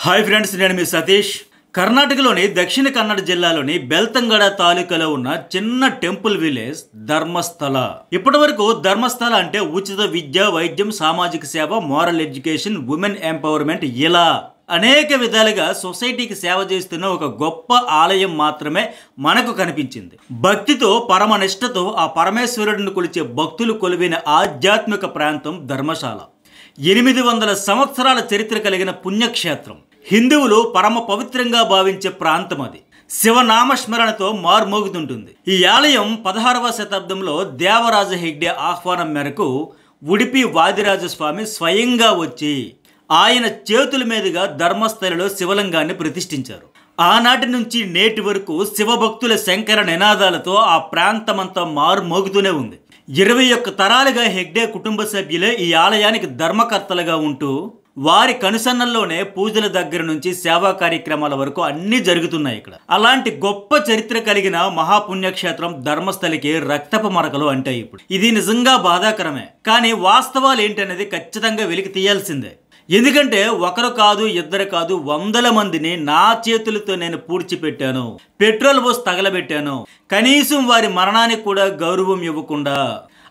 Hi friends, నేను మీ సతీష్. కర్ణాటకలోని దక్షిణ కన్నడ జిల్లాలోని బెల్తంగడ తాలూకాలో ఉన్న చిన్న టెంపుల్ విలేజ్ ధర్మస్థల. ఇప్పటి వరకు ధర్మస్థల అంటే ఉచిత విద్య, వైద్యం, సామాజిక సేవ, మోరల్ ఎడ్యుకేషన్, ఉమెన్ ఎంపవర్మెంట్, ఇలా అనేక విధాలుగా సొసైటీకి సేవ చేస్తున్న ఒక గొప్ప ఆలయం మాత్రమే మనకు కనిపించింది. భక్తితో, పరమనిష్టతో ఆ పరమేశ్వరుడిని కొలిచే భక్తులు కొలువైన ఆధ్యాత్మిక ప్రాంతం ధర్మశాల. 800 సంవత్సరాల చరిత్ర కలిగిన పుణ్యక్షేత్రం. హిందువులు పరమ పవిత్రంగా భావించే ప్రాంతం అది. శివనామస్మరణతో మార్మోగుతుంటుంది. ఈ ఆలయం 16వ శతాబ్దంలో దేవరాజ హెగ్డే ఆహ్వానం మేరకు ఉడిపి వాదిరాజస్వామి స్వయంగా వచ్చి ఆయన చేతుల మీదుగా ధర్మస్థలలో శివలింగాన్ని ప్రతిష్ఠించారు. ఆనాటి నుంచి నేటి వరకు శివభక్తుల శంకర నినాదాలతో ఆ ప్రాంతమంతా మారుమోగుతూనే ఉంది. 21 తరాలుగా హెగ్డే కుటుంబ సభ్యులే ఈ ఆలయానికి ధర్మకర్తలుగా ఉంటూ వారి కనుసన్నల్లోనే పూజల దగ్గర నుంచి సేవా కార్యక్రమాల వరకు అన్నీ జరుగుతున్నాయి ఇక్కడ. అలాంటి గొప్ప చరిత్ర కలిగిన మహాపుణ్యక్షేత్రం ధర్మస్థలికి రక్తపు మరకలు అంటాయి. ఇప్పుడు ఇది నిజంగా బాధాకరమే, కానీ వాస్తవాలు ఏంటనేది ఖచ్చితంగా వెలికి తీయాల్సిందే. ఎందుకంటే ఒకరు కాదు, ఇద్దరు కాదు, 100 మందిని నా చేతులతో నేను పూడ్చిపెట్టాను, పెట్రోల్ పోసి తగలబెట్టాను. కనీసం వారి మరణానికి కూడా గౌరవం ఇవ్వకుండా,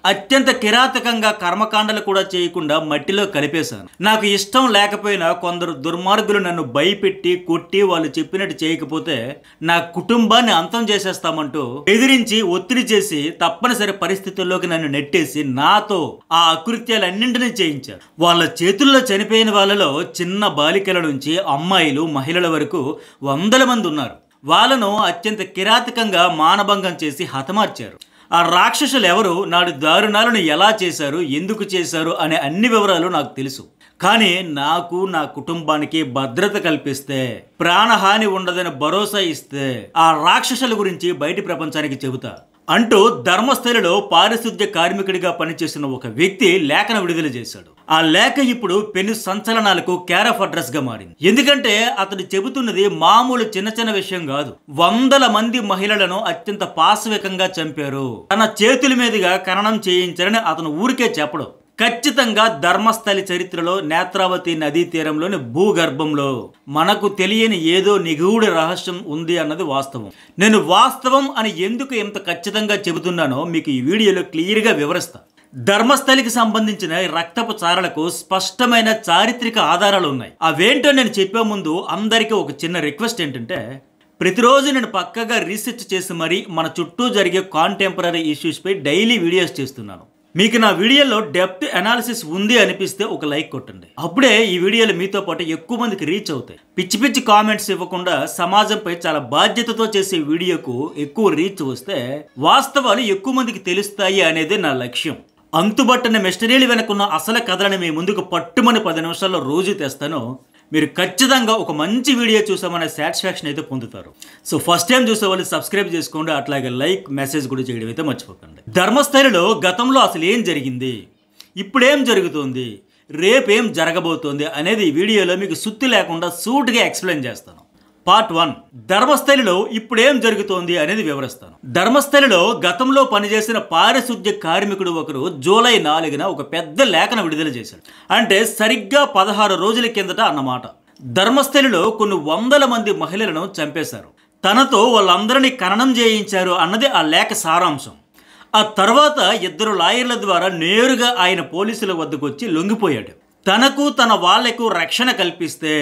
అత్యంత కిరాతకంగా కర్మకాండలు కూడా చేయకుండా మట్టిలో కలిపేశాను. నాకు ఇష్టం లేకపోయినా కొందరు దుర్మార్గులు నన్ను భయపెట్టి కొట్టి వాళ్ళు చెప్పినట్టు చేయకపోతే నా కుటుంబాన్ని అంతం చేసేస్తామంటూ ఎదిరించి ఒత్తిడి చేసి తప్పనిసరి పరిస్థితుల్లోకి నన్ను నెట్టేసి నాతో ఆ అకృత్యాలన్నింటినీ చేయించారు. వాళ్ళ చేతుల్లో చనిపోయిన వాళ్ళలో చిన్న బాలికల నుంచి అమ్మాయిలు, మహిళల వరకు 100 మంది ఉన్నారు. వాళ్ళను అత్యంత కిరాతకంగా మానభంగం చేసి హతమార్చారు. ఆ రాక్షసులు ఎవరు, నాడు దారుణాలను ఎలా చేశారు, ఎందుకు చేశారు అనే అన్ని వివరాలు నాకు తెలుసు. కానీ నాకు, నా కుటుంబానికి భద్రత కల్పిస్తే, ప్రాణహాని ఉండదని భరోసా ఇస్తే ఆ రాక్షసుల గురించి బయటి ప్రపంచానికి చెబుతా అంటూ ధర్మస్థలిలో పారిశుద్ధ్య కార్మికుడిగా పనిచేసిన ఒక వ్యక్తి లేఖను విడుదల చేశాడు. ఆ లేఖ ఇప్పుడు పెను సంచలనాలకు కేర్ ఆఫ్ అడ్రస్ గా మారింది. ఎందుకంటే అతడు చెబుతున్నది మామూలు చిన్న విషయం కాదు. 100 మంది మహిళలను అత్యంత పాశవికంగా చంపారు, తన చేతుల మీదుగా ఖననం చేయించారని అతను ఊరికే చెప్పడు. ఖచ్చితంగా ధర్మస్థలి చరిత్రలో నేత్రావతి నదీ తీరంలోని భూగర్భంలో మనకు తెలియని ఏదో నిగూఢ రహస్యం ఉంది అన్నది వాస్తవం. నేను వాస్తవం అని ఎందుకు ఇంత ఖచ్చితంగా చెబుతున్నానో మీకు ఈ వీడియోలో క్లియర్గా వివరిస్తా. ధర్మస్థలికి సంబంధించిన రక్తపు చారలకు స్పష్టమైన చారిత్రక ఆధారాలు ఉన్నాయి. అవేంటో నేను చెప్పే ముందు అందరికీ ఒక చిన్న రిక్వెస్ట్ ఏంటంటే, ప్రతిరోజు నేను పక్కగా రీసెర్చ్ చేసి మరీ మన చుట్టూ జరిగే కాంటెంపరీ ఇష్యూస్ పై డైలీ వీడియోస్ చేస్తున్నాను. మీకు నా వీడియోలో డెప్త్ అనాలిసిస్ ఉంది అనిపిస్తే ఒక లైక్ కొట్టండి. అప్పుడే ఈ వీడియోలు మీతో పాటు ఎక్కువ మందికి రీచ్ అవుతాయి. పిచ్చి కామెంట్స్ ఇవ్వకుండా సమాజంపై చాలా బాధ్యతతో చేసే వీడియోకు ఎక్కువ రీచ్ వస్తే వాస్తవాలు ఎక్కువ మందికి తెలుస్తాయి అనేది నా లక్ష్యం. అంతుబట్టన మిస్టరీలు వెనుకున్న అసలు కథలను మీ ముందుకు పట్టుమని 10 నిమిషాల్లో రోజు తెస్తాను. మీరు ఖచ్చితంగా ఒక మంచి వీడియో చూసామనే సాటిస్ఫాక్షన్ అయితే పొందుతారు. సో ఫస్ట్ టైం చూసే వాళ్ళు సబ్స్క్రైబ్ చేసుకోండి, అట్లాగే లైక్, మెసేజ్ కూడా చేయడం అయితే మర్చిపోకండి. ధర్మస్థలిలో గతంలో అసలు ఏం జరిగింది, ఇప్పుడేం జరుగుతుంది, రేపేం జరగబోతోంది అనేది ఈ వీడియోలో మీకు సుత్తి లేకుండా సూటిగా ఎక్స్ప్లెయిన్ చేస్తాను. పార్ట్ 1, ధర్మస్థలిలో ఇప్పుడేం జరుగుతోంది అనేది వివరిస్తాను. ధర్మస్థలిలో గతంలో పనిచేసిన పారిశుద్ధ్య కార్మికుడు ఒకరు జూలై 4న ఒక పెద్ద లేఖను విడుదల చేశాడు. అంటే సరిగ్గా 16 రోజుల కిందట అన్నమాట. ధర్మస్థలిలో కొన్ని 100 మంది మహిళలను చంపేశారు, తనతో వాళ్ళందరినీ ఖననం చేయించారు అన్నది ఆ లేఖ సారాంశం. ఆ తర్వాత 2 లాయర్ల ద్వారా నేరుగా ఆయన పోలీసుల వద్దకు వచ్చి లొంగిపోయాడు. తనకు తన వాళ్లకు రక్షణ కల్పిస్తే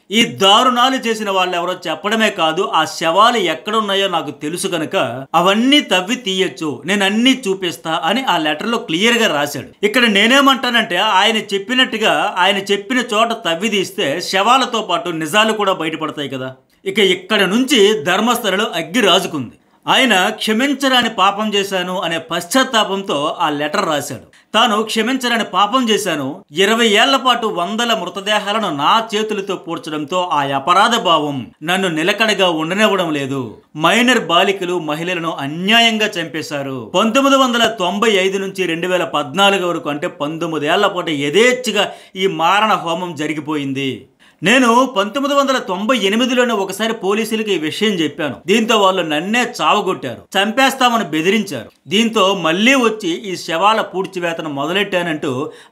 ఈ దారుణాలు చేసిన వాళ్ళు ఎవరో చెప్పడమే కాదు, ఆ శవాలు ఎక్కడున్నాయో నాకు తెలుసు కనుక అవన్నీ తవ్వి తీయచ్చు, నేను అన్నీ చూపిస్తా అని ఆ లెటర్లో క్లియర్గా రాశాడు. ఇక్కడ నేనేమంటానంటే, ఆయన చెప్పినట్టుగా ఆయన చెప్పిన చోట తవ్వి తీస్తే శవాలతో పాటు నిజాలు కూడా బయటపడతాయి కదా. ఇక ఇక్కడ నుంచి ధర్మస్థలలో అగ్గి రాజుకుంది. ఆయన క్షమించరాని పాపం చేశాను అనే పశ్చాత్తాపంతో ఆ లెటర్ రాశాడు. తాను క్షమించరాని పాపం చేశాను, 20 ఏళ్ల పాటు 100 మృతదేహాలను నా చేతులతో పూడ్చడంతో ఆ అపరాధ భావం నన్ను నిలకడగా ఉండనివ్వడం లేదు. మైనర్ బాలికలు, మహిళలను అన్యాయంగా చంపేశారు. 1995 నుంచి 2014 వరకు అంటే 19 ఏళ్ల పాటు యథేచ్ఛగా ఈ మారణ హోమం జరిగిపోయింది. నేను 1998లోనే ఒకసారి పోలీసులకు ఈ విషయం చెప్పాను. దీంతో వాళ్ళు నన్నే చావగొట్టారు, చంపేస్తామని బెదిరించారు. దీంతో మళ్ళీ వచ్చి ఈ శవాల పూడ్చివేతను మొదలెట్టానంటూ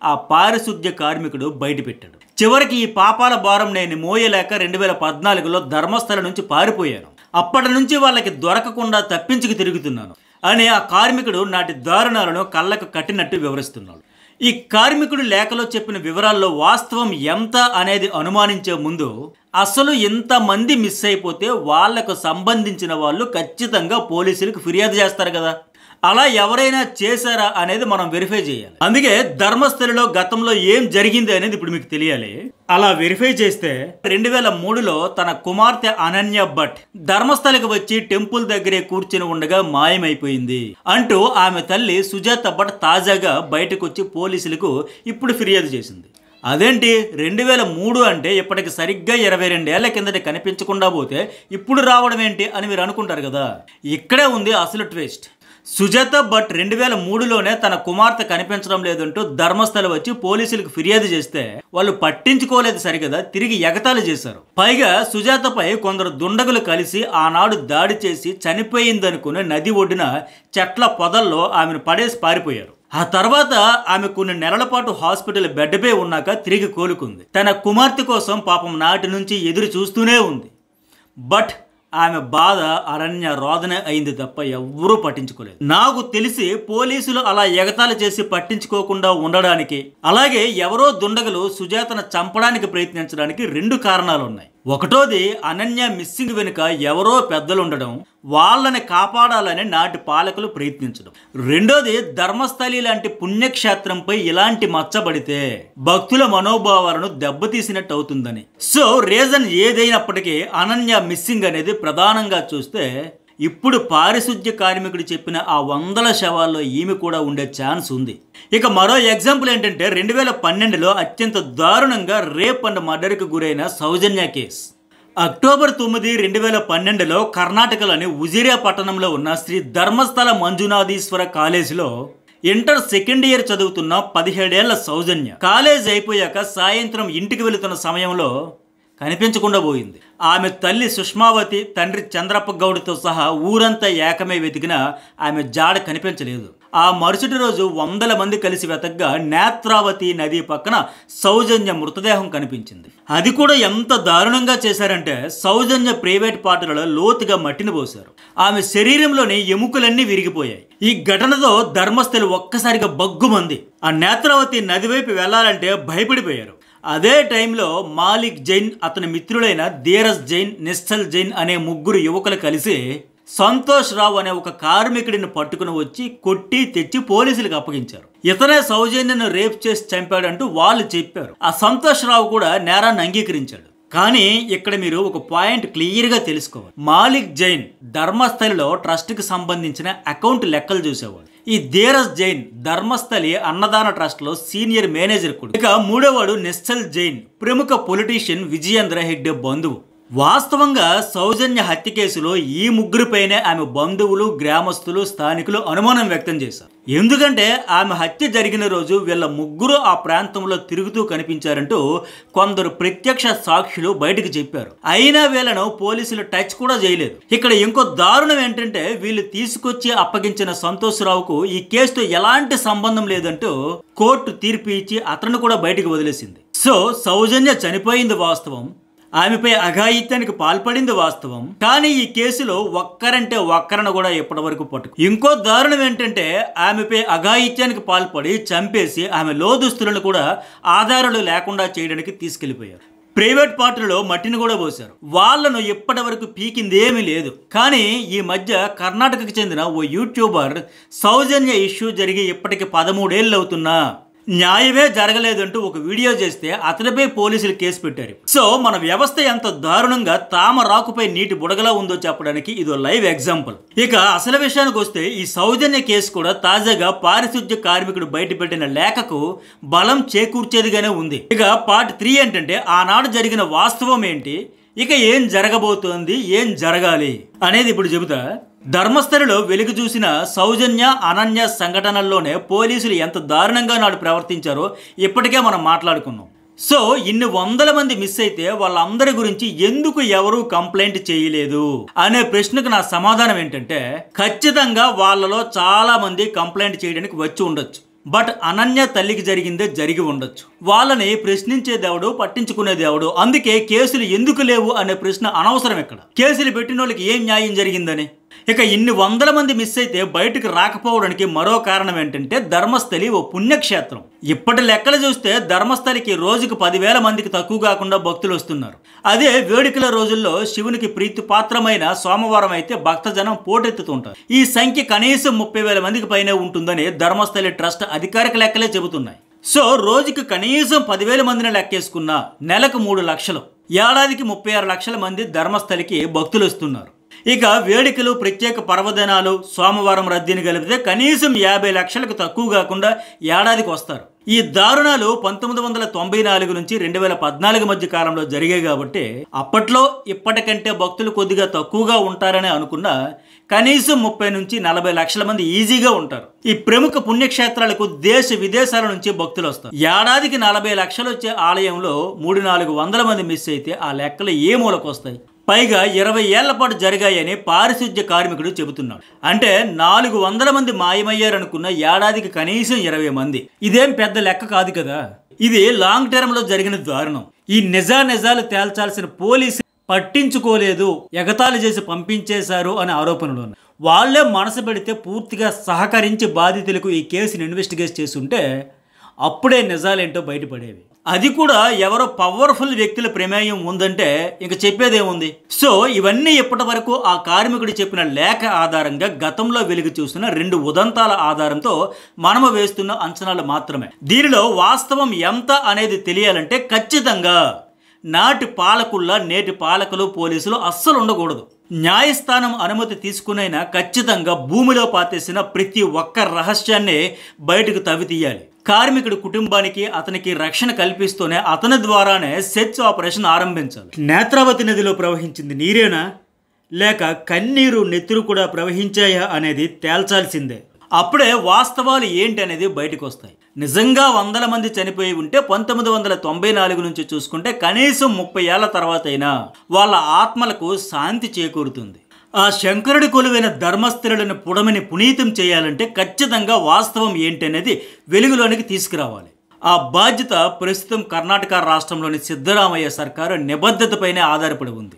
ఆ పారిశుద్ధ్య కార్మికుడు బయటపెట్టాడు. చివరికి ఈ పాపాల భారం నేను మోయలేక 2014లో ధర్మస్థల నుంచి పారిపోయాను. అప్పటి నుంచి వాళ్ళకి దొరకకుండా తప్పించుకు తిరుగుతున్నాను అని ఆ కార్మికుడు నాటి దారుణాలను కళ్ళకు కట్టినట్టు వివరిస్తున్నాడు. ఈ కార్మికుడు లేఖలో చెప్పిన వివరాల్లో వాస్తవం ఎంత అనేది అనుమానించే ముందు అసలు ఇంతమంది మిస్ అయిపోతే వాళ్లకు సంబంధించిన వాళ్ళు ఖచ్చితంగా పోలీసులకు ఫిర్యాదు చేస్తారు కదా. అలా ఎవరైనా చేశారా అనేది మనం వెరిఫై చేయాలి. అందుకే ధర్మస్థలిలో గతంలో ఏం జరిగింది అనేది ఇప్పుడు మీకు తెలియాలి. అలా వెరిఫై చేస్తే 2003లో తన కుమార్తె అనన్య భట్ ధర్మస్థలికి వచ్చి టెంపుల్ దగ్గరే కూర్చుని ఉండగా మాయమైపోయింది అంటూ ఆమె తల్లి సుజాత భట్ తాజాగా బయటకు వచ్చి పోలీసులకు ఇప్పుడు ఫిర్యాదు చేసింది. అదేంటి 2003 అంటే ఇప్పటికి సరిగ్గా 22 ఏళ్ల కిందట కనిపించకుండా పోతే ఇప్పుడు రావడం ఏంటి అని మీరు అనుకుంటారు కదా. ఇక్కడే ఉంది అసలు ట్విస్ట్. సుజాత భట్ 2003లోనే తన కుమార్తె కనిపించడం లేదంటూ ధర్మస్థల వచ్చి పోలీసులకు ఫిర్యాదు చేస్తే వాళ్ళు పట్టించుకోలేదు సరికదా, తిరిగి ఎగతాళి చేశారు. పైగా సుజాతపై కొందరు దుండగులు కలిసి ఆనాడు దాడి చేసి చనిపోయిందనుకుని నది ఒడ్డున చెట్ల పొదల్లో ఆమెను పడేసి పారిపోయారు. ఆ తర్వాత ఆమె కొన్ని నెలల పాటు హాస్పిటల్ బెడ్పై ఉన్నాక తిరిగి కోలుకుంది. తన కుమార్తె కోసం పాపం నాటి నుంచి ఎదురు చూస్తూనే ఉంది. బట్ ఆమె బాధ అరణ్య రోదన అయింది తప్ప ఎవ్వరూ పట్టించుకోలేదు. నాకు తెలిసి పోలీసులు అలా ఎగతాళి చేసి పట్టించుకోకుండా ఉండడానికి, అలాగే ఎవరో దుండగులు సుజాతను చంపడానికి ప్రయత్నించడానికి 2 కారణాలు ఉన్నాయి. ఒకటోది అనన్య మిస్సింగ్ వెనుక ఎవరో పెద్దలు ఉండడం, వాళ్ళని కాపాడాలని నాటి పాలకులు ప్రయత్నించడం. రెండోది ధర్మస్థలి లాంటి పుణ్యక్షేత్రంపై ఇలాంటి మచ్చబడితే భక్తుల మనోభావాలను దెబ్బతీసినట్టు అవుతుందని. సో రీజన్ ఏదైనప్పటికీ అనన్య మిస్సింగ్ అనేది ప్రధానంగా చూస్తే ఇప్పుడు పారిశుద్ధ్య కార్మికుడు చెప్పిన ఆ 100 శవాల్లో ఈమె కూడా ఉండే ఛాన్స్ ఉంది. ఇక మరో ఎగ్జాంపుల్ ఏంటంటే 2012లో అత్యంత దారుణంగా రేప్ అండ్ మర్డర్కు గురైన సౌజన్య కేసు. అక్టోబర్ 9, 2012లో కర్ణాటకలోని ఉజిరే పట్టణంలో ఉన్న శ్రీ ధర్మస్థల మంజునాథీశ్వర కాలేజీలో ఇంటర్ సెకండ్ ఇయర్ చదువుతున్న 17 ఏళ్ల సౌజన్య కాలేజ్ అయిపోయాక సాయంత్రం ఇంటికి వెళుతున్న సమయంలో కనిపించకుండా పోయింది. ఆమె తల్లి సుష్మావతి, తండ్రి చంద్రప్ప గౌడ్తో సహా ఊరంతా ఏకమై వెతికినా ఆమె జాడ కనిపించలేదు. ఆ మరుసటి రోజు 100 మంది కలిసి వెతకగా నేత్రావతి నది పక్కన సౌజన్య మృతదేహం కనిపించింది. అది కూడా ఎంత దారుణంగా చేశారంటే సౌజన్య ప్రైవేట్ పార్టీలలో లోతుగా మట్టిని పోశారు. ఆమె శరీరంలోని ఎముకలన్నీ విరిగిపోయాయి. ఈ ఘటనతో ధర్మస్థలి ఒక్కసారిగా బగ్గుమంది. ఆ నేత్రావతి నది వైపు వెళ్లాలంటే భయపడిపోయారు. అదే టైంలో మాలిక్ జైన్, అతని మిత్రులైన ధీరజ్ జైన్, నిశ్చల్ జైన్ అనే 3 యువకులు కలిసి సంతోష్ రావు అనే ఒక కార్మికుడిని పట్టుకుని వచ్చి కొట్టి తెచ్చి పోలీసులకు అప్పగించారు. ఇతనే సౌజన్యను రేప్ చేసి చంపాడంటూ వాళ్ళు చెప్పారు. ఆ సంతోష్ రావు కూడా నేరాన్ని అంగీకరించాడు. కానీ ఇక్కడ మీరు ఒక పాయింట్ క్లియర్గా తెలుసుకోవాలి. మాలిక్ జైన్ ధర్మస్థలిలో ట్రస్ట్కి సంబంధించిన అకౌంట్ లెక్కలు చూసేవాడు. ఈ ధీరజ్ జైన్ ధర్మస్థలి అన్నదాన ట్రస్ట్ లో సీనియర్ మేనేజర్ కూడా. ఇక మూడోవాడు నిశ్చల్ జైన్ ప్రముఖ పొలిటీషియన్ విజయేంద్ర హెగ్డే బంధువు. వాస్తవంగా సౌజన్య హత్య కేసులో ఈ 3పైనే ఆమె బంధువులు, గ్రామస్తులు, స్థానికులు అనుమానం వ్యక్తం చేశారు. ఎందుకంటే ఆమె హత్య జరిగిన రోజు వీళ్ళ 3 ఆ ప్రాంతంలో తిరుగుతూ కనిపించారంటూ కొందరు ప్రత్యక్ష సాక్షులు బయటకు చెప్పారు. అయినా వీళ్ళను పోలీసులు టచ్ కూడా చేయలేదు. ఇక్కడ ఇంకో దారుణం ఏంటంటే వీళ్ళు తీసుకొచ్చి అప్పగించిన సంతోష్ రావుకు ఈ కేసుతో ఎలాంటి సంబంధం లేదంటూ కోర్టు తీర్పు ఇచ్చి అతను కూడా బయటకు వదిలేసింది. సో సౌజన్య చనిపోయింది వాస్తవం, ఆమెపై అఘాయిత్యానికి పాల్పడింది వాస్తవం. కానీ ఈ కేసులో ఒక్కరంటే ఒక్కరను కూడా ఇప్పటి వరకు పట్టుకు. ఇంకో దారుణం ఏంటంటే ఆమెపై అఘాయిత్యానికి పాల్పడి చంపేసి ఆమె లోదుస్తులను కూడా ఆధారాలు లేకుండా చేయడానికి తీసుకెళ్లిపోయారు. ప్రైవేట్ పార్టీలో మట్టిని కూడా పోశారు. వాళ్లను ఇప్పటి వరకు పీకిందేమీ లేదు. కానీ ఈ మధ్య కర్ణాటకకు చెందిన ఓ యూట్యూబర్ సౌజన్య ఇష్యూ జరిగి ఇప్పటికి 13 ఏళ్ళు అవుతున్నా న్యాయమే జరగలేదంటూ ఒక వీడియో చేస్తే అతనిపై పోలీసులు కేసు పెట్టారు. సో మన వ్యవస్థ ఎంత దారుణంగా తామ రాకుపై నీటి బుడగలా ఉందో చెప్పడానికి ఇదో లైవ్ ఎగ్జాంపుల్. ఇక అసలు విషయానికి వస్తే ఈ సౌజన్య కేసు కూడా తాజాగా పారిశుద్ధ్య కార్మికుడు బయటపెట్టిన లేఖకు బలం చేకూర్చేదిగానే ఉంది. ఇక పార్ట్ 3 ఏంటంటే ఆనాడు జరిగిన వాస్తవం ఏంటి, ఇక ఏం జరగబోతోంది, ఏం జరగాలి అనేది ఇప్పుడు చెబుతా. ధర్మస్థలిలో వెలుగు చూసిన సౌజన్య, అనన్య సంఘటనల్లోనే పోలీసులు ఎంత దారుణంగా నాడు ప్రవర్తించారో ఇప్పటికే మనం మాట్లాడుకున్నాం. సో ఇన్ని 100 మంది మిస్ అయితే వాళ్ళందరి గురించి ఎందుకు ఎవరూ కంప్లైంట్ చేయలేదు అనే ప్రశ్నకు నా సమాధానం ఏంటంటే ఖచ్చితంగా వాళ్ళలో చాలా మంది కంప్లైంట్ చేయడానికి వచ్చి ఉండొచ్చు. బట్ అనన్య తల్లికి జరిగిందే జరిగి ఉండొచ్చు. వాళ్ళని ప్రశ్నించే దేవుడు, పట్టించుకునే దేవుడు. అందుకే కేసులు ఎందుకు లేవు అనే ప్రశ్న అనవసరం. ఇక్కడ కేసులు పెట్టిన వాళ్ళకి ఏం న్యాయం జరిగిందని. ఇక ఇన్ని వందల మంది మిస్ అయితే బయటకు రాకపోవడానికి మరో కారణం ఏంటంటే ధర్మస్థలి ఓ పుణ్యక్షేత్రం. ఇప్పటి లెక్కలు చూస్తే ధర్మస్థలికి రోజుకు 10,000 మందికి తక్కువ కాకుండా భక్తులు వస్తున్నారు. అదే వేడుకల రోజుల్లో శివునికి ప్రీతిపాత్రమైన సోమవారం అయితే భక్తజనం పోటెత్తుతుంటారు. ఈ సంఖ్య కనీసం 30,000 మందికి పైనే ఉంటుందని ధర్మస్థలి ట్రస్ట్ అధికారిక లెక్కలే చెబుతున్నాయి. సో రోజుకి కనీసం 10,000 మందిని లెక్కేసుకున్నా నెలకు 3 లక్షలు, ఏడాదికి 36 లక్షల మంది ధర్మస్థలికి భక్తులు వస్తున్నారు. ఇక వేడుకలు, ప్రత్యేక పర్వదినాలు, సోమవారం రద్దీని కలిపితే కనీసం 50 లక్షలకు తక్కువ కాకుండా ఏడాదికి వస్తారు. ఈ దారుణాలు 1994 నుంచి 2014 మధ్య కాలంలో జరిగాయి కాబట్టి అప్పట్లో ఇప్పటికంటే భక్తులు కొద్దిగా తక్కువగా ఉంటారని అనుకున్నా కనీసం 30 నుంచి 40 లక్షల మంది ఈజీగా ఉంటారు. ఈ ప్రముఖ పుణ్యక్షేత్రాలకు దేశ విదేశాల నుంచి భక్తులు వస్తారు. ఏడాదికి 40 లక్షలు వచ్చే ఆలయంలో 300-400 మంది మిస్ అయితే ఆ లెక్కలు ఏ మూలకు వస్తాయి? పైగా 20 ఏళ్ల పాటు జరిగాయని పారిశుద్ధ్య కార్మికుడు చెబుతున్నాడు. అంటే 400 మంది మాయమయ్యారనుకున్న ఏడాదికి కనీసం 20 మంది. ఇదేం పెద్ద లెక్క కాదు కదా. ఇది లాంగ్ టర్మ్ లో జరిగిన దారుణం. ఈ నిజాలు తేల్చాల్సిన పోలీసు పట్టించుకోలేదు, ఎగతాళి చేసి పంపించేశారు అనే ఆరోపణలు ఉన్నాయి. వాళ్లే మనసు పెడితే పూర్తిగా సహకరించి బాధితులకు ఈ కేసుని ఇన్వెస్టిగేట్ చేస్తుంటే అప్పుడే నిజాలేంటో బయటపడేవి. అది కూడా ఎవరో పవర్ఫుల్ వ్యక్తుల ప్రమేయం ఉందంటే ఇంక చెప్పేదేముంది. సో ఇవన్నీ ఇప్పటి వరకు ఆ కార్మికుడు చెప్పిన లేఖ ఆధారంగా గతంలో వెలుగు చూస్తున్న 2 ఉదంతాల ఆధారంతో మనము వేస్తున్న అంచనాలు మాత్రమే. దీనిలో వాస్తవం ఎంత అనేది తెలియాలంటే ఖచ్చితంగా నాటి పాలకుల్లా నేటి పాలకులు, పోలీసులు అస్సలు ఉండకూడదు. న్యాయస్థానం అనుమతి తీసుకునైనా ఖచ్చితంగా భూమిలో పాతేసిన ప్రతి ఒక్క రహస్యాన్ని బయటకు తవ్వి తీయాలి. కార్మికుడి కుటుంబానికి, అతనికి రక్షణ కల్పిస్తూనే అతని ద్వారానే సెర్చ్ ఆపరేషన్ ఆరంభించాలి. నేత్రావతి నదిలో ప్రవహించింది నీరేనా లేక కన్నీరు, నెత్తురు కూడా ప్రవహించాయా అనేది తేల్చాల్సిందే. అప్పుడే వాస్తవాలు ఏంటి అనేది బయటకు వస్తాయి. నిజంగా 100 మంది చనిపోయి ఉంటే 1994 నుంచి చూసుకుంటే కనీసం 30 ఏళ్ల తర్వాత అయినా వాళ్ళ ఆత్మలకు శాంతి చేకూరుతుంది. ఆ శంకరుడి కొలువైన ధర్మస్థలులను పుడమిని పునీతం చేయాలంటే ఖచ్చితంగా వాస్తవం ఏంటి అనేది వెలుగులోనికి తీసుకురావాలి. ఆ బాధ్యత ప్రస్తుతం కర్ణాటక రాష్ట్రంలోని సిద్ధరామయ్య సర్కారు నిబద్ధతపైనే ఆధారపడి ఉంది.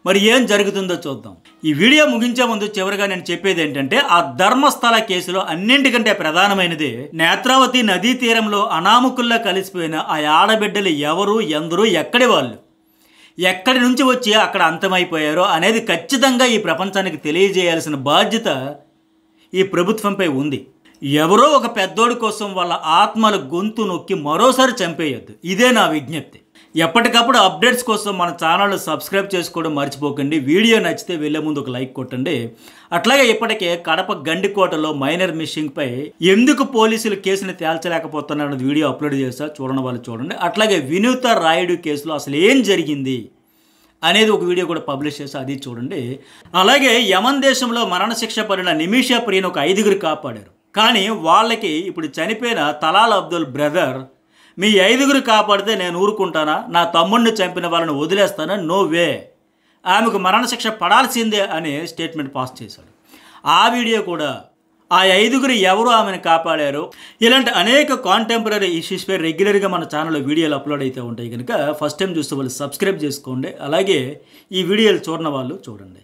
మరి ఏం జరుగుతుందో చూద్దాం. ఈ వీడియో ముగించే ముందు చివరిగా నేను చెప్పేది ఏంటంటే ఆ ధర్మస్థల కేసులో అన్నింటికంటే ప్రధానమైనది నేత్రావతి నదీ తీరంలో అనామకుల్లా కలిసిపోయిన ఆ ఆడబిడ్డలు ఎవరు, ఎందరూ, ఎక్కడి వాళ్ళు, ఎక్కడి నుంచి వచ్చి అక్కడ అంతమైపోయారో అనేది ఖచ్చితంగా ఈ ప్రపంచానికి తెలియజేయాల్సిన బాధ్యత ఈ ప్రభుత్వంపై ఉంది. ఎవరో ఒక పెద్దోడి కోసం వాళ్ళ ఆత్మల గొంతు నొక్కి మరోసారి చంపేయొద్దు. ఇదే నా విజ్ఞప్తి. ఎప్పటికప్పుడు అప్డేట్స్ కోసం మన ఛానల్ సబ్స్క్రైబ్ చేసుకోవడం మర్చిపోకండి. వీడియో నచ్చితే వెళ్ళే ముందు ఒక లైక్ కొట్టండి. అట్లాగే ఇప్పటికే కడప గండికోటలో మైనర్ మిస్సింగ్పై ఎందుకు పోలీసులు కేసుని తేల్చలేకపోతున్నారన్నది వీడియో అప్లోడ్ చేస్తా, చూడని వాళ్ళు చూడండి. అట్లాగే వినూత రాయుడు కేసులో అసలు ఏం జరిగింది అనేది ఒక వీడియో కూడా పబ్లిష్ చేసి అది చూడండి. అలాగే యమన్ దేశంలో మరణశిక్ష పడిన నిమిషా ప్రియను ఒక 5గురు కాపాడారు. కానీ వాళ్ళకి ఇప్పుడు చనిపోయిన తలాల్ అబ్దుల్ బ్రదర్, మీ 5గురు కాపాడితే నేను ఊరుకుంటానా, నా తమ్ముడిని చంపిన వాళ్ళని వదిలేస్తానా, నో వే, ఆమెకు మరణశిక్ష పడాల్సిందే అనే స్టేట్మెంట్ పాస్ చేశాడు. ఆ వీడియో కూడా ఆ 5గురు ఎవరు ఆమెను కాపాడారు, ఇలాంటి అనేక కాంటెంపరీ ఇష్యూస్పై రెగ్యులర్గా మన ఛానల్లో వీడియోలు అప్లోడ్ అయితే ఉంటాయి కనుక ఫస్ట్ టైం చూస్తే వాళ్ళు సబ్స్క్రైబ్ చేసుకోండి. అలాగే ఈ వీడియోలు చూడని వాళ్ళు చూడండి.